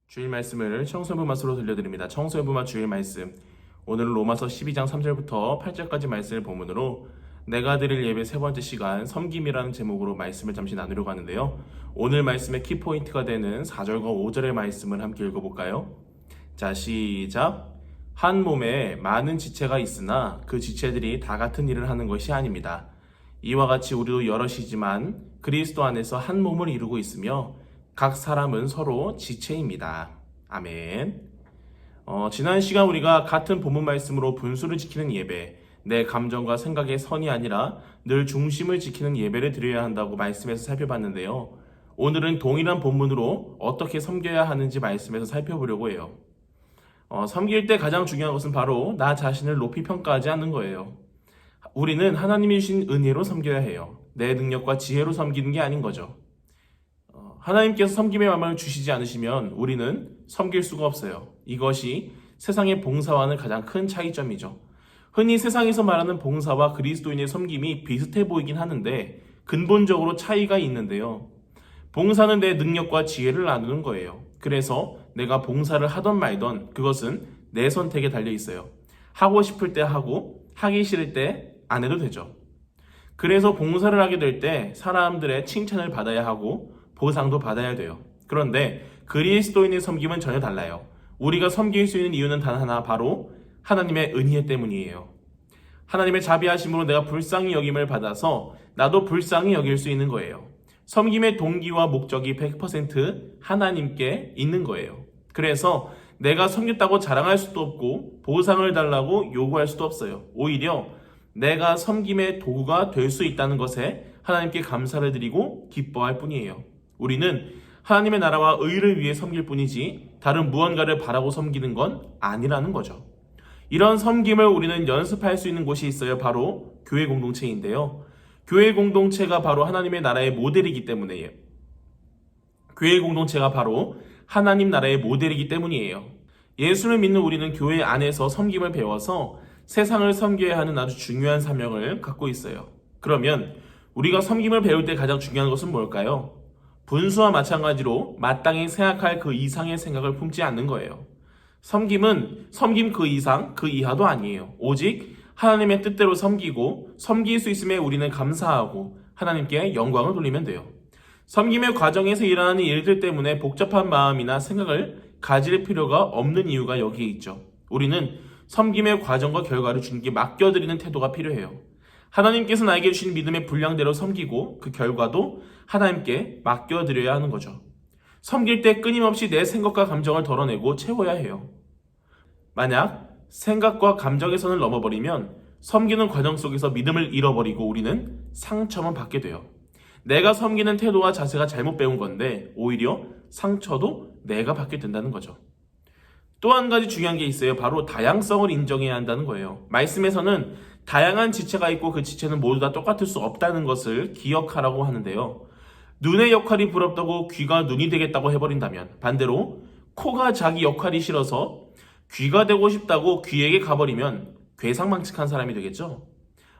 주일 말씀을 청소년부 맛으로 들려드립니다. 청소년부 맛 주일 말씀. 오늘은 로마서 12장 3절부터 8절까지 말씀을 본문으로 내가 드릴 예배 세 번째 시간 섬김이라는 제목으로 말씀을 잠시 나누려고 하는데요. 오늘 말씀의 키포인트가 되는 4절과 5절의 말씀을 함께 읽어볼까요? 자, 시작. 한 몸에 많은 지체가 있으나 그 지체들이 다 같은 일을 하는 것이 아닙니다. 이와 같이 우리도 여럿이지만 그리스도 안에서 한 몸을 이루고 있으며 각 사람은 서로 지체입니다. 아멘. 지난 시간 우리가 같은 본문 말씀으로 분수를 지키는 예배, 내 감정과 생각의 선이 아니라 늘 중심을 지키는 예배를 드려야 한다고 말씀에서 살펴봤는데요. 오늘은 동일한 본문으로 어떻게 섬겨야 하는지 말씀에서 살펴보려고 해요. 섬길 때 가장 중요한 것은 바로 나 자신을 높이 평가하지 않는 거예요. 우리는 하나님이 주신 은혜로 섬겨야 해요. 내 능력과 지혜로 섬기는 게 아닌 거죠. 하나님께서 섬김의 마음을 주시지 않으시면 우리는 섬길 수가 없어요. 이것이 세상의 봉사와는 가장 큰 차이점이죠. 흔히 세상에서 말하는 봉사와 그리스도인의 섬김이 비슷해 보이긴 하는데 근본적으로 차이가 있는데요. 봉사는 내 능력과 지혜를 나누는 거예요. 그래서 내가 봉사를 하던 말던 그것은 내 선택에 달려 있어요. 하고 싶을 때 하고 하기 싫을 때 안 해도 되죠. 그래서 봉사를 하게 될 때 사람들의 칭찬을 받아야 하고 보상도 받아야 돼요. 그런데 그리스도인의 섬김은 전혀 달라요. 우리가 섬길 수 있는 이유는 단 하나, 바로 하나님의 은혜 때문이에요. 하나님의 자비하심으로 내가 불쌍히 여김을 받아서 나도 불쌍히 여길 수 있는 거예요. 섬김의 동기와 목적이 100% 하나님께 있는 거예요. 그래서 내가 섬겼다고 자랑할 수도 없고 보상을 달라고 요구할 수도 없어요. 오히려 내가 섬김의 도구가 될 수 있다는 것에 하나님께 감사를 드리고 기뻐할 뿐이에요. 우리는 하나님의 나라와 의를 위해 섬길 뿐이지 다른 무언가를 바라고 섬기는 건 아니라는 거죠. 이런 섬김을 우리는 연습할 수 있는 곳이 있어요. 바로 교회 공동체인데요. 교회 공동체가 바로 하나님의 나라의 모델이기 때문이에요. 교회 공동체가 바로 하나님 나라의 모델이기 때문이에요. 예수를 믿는 우리는 교회 안에서 섬김을 배워서 세상을 섬겨야 하는 아주 중요한 사명을 갖고 있어요. 그러면 우리가 섬김을 배울 때 가장 중요한 것은 뭘까요? 분수와 마찬가지로 마땅히 생각할 그 이상의 생각을 품지 않는 거예요. 섬김은 섬김 그 이상, 그 이하도 아니에요. 오직 하나님의 뜻대로 섬기고 섬길 수 있음에 우리는 감사하고 하나님께 영광을 돌리면 돼요. 섬김의 과정에서 일어나는 일들 때문에 복잡한 마음이나 생각을 가질 필요가 없는 이유가 여기에 있죠. 우리는 섬김의 과정과 결과를 주님께 맡겨드리는 태도가 필요해요. 하나님께서 나에게 주신 믿음의 분량대로 섬기고 그 결과도 하나님께 맡겨드려야 하는 거죠. 섬길 때 끊임없이 내 생각과 감정을 덜어내고 채워야 해요. 만약 생각과 감정의 선을 넘어버리면 섬기는 과정 속에서 믿음을 잃어버리고 우리는 상처만 받게 돼요. 내가 섬기는 태도와 자세가 잘못 배운 건데 오히려 상처도 내가 받게 된다는 거죠. 또 한 가지 중요한 게 있어요. 바로 다양성을 인정해야 한다는 거예요. 말씀에서는 다양한 지체가 있고 그 지체는 모두 다 똑같을 수 없다는 것을 기억하라고 하는데요. 눈의 역할이 부럽다고 귀가 눈이 되겠다고 해버린다면, 반대로 코가 자기 역할이 싫어서 귀가 되고 싶다고 귀에게 가버리면 괴상망측한 사람이 되겠죠.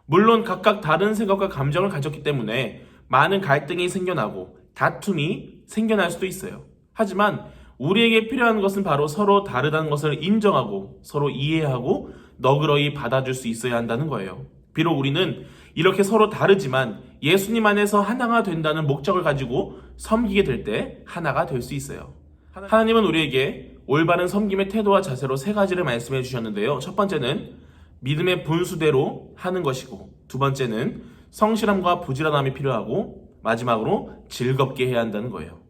물론 각각 다른 생각과 감정을 가졌기 때문에 많은 갈등이 생겨나고 다툼이 생겨날 수도 있어요. 하지만 우리에게 필요한 것은 바로 서로 다르다는 것을 인정하고 서로 이해하고 너그러이 받아줄 수 있어야 한다는 거예요. 비록 우리는 이렇게 서로 다르지만 예수님 안에서 하나가 된다는 목적을 가지고 섬기게 될 때 하나가 될 수 있어요. 하나님은 우리에게 올바른 섬김의 태도와 자세로 세 가지를 말씀해 주셨는데요. 첫 번째는 믿음의 분수대로 하는 것이고, 두 번째는 성실함과 부지런함이 필요하고, 마지막으로 즐겁게 해야 한다는 거예요.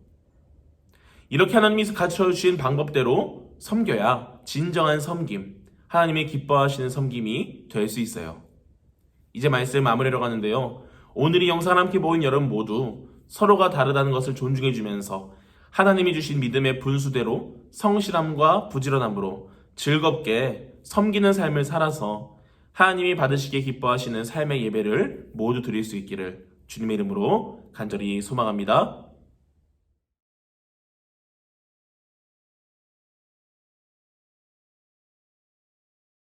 이렇게 하나님이 가르쳐주신 방법대로 섬겨야 진정한 섬김, 하나님이 기뻐하시는 섬김이 될 수 있어요. 이제 말씀 마무리하러 가는데요. 오늘 이 영상을 함께 보인 여러분 모두 서로가 다르다는 것을 존중해주면서 하나님이 주신 믿음의 분수대로 성실함과 부지런함으로 즐겁게 섬기는 삶을 살아서 하나님이 받으시기에 기뻐하시는 삶의 예배를 모두 드릴 수 있기를 주님의 이름으로 간절히 소망합니다.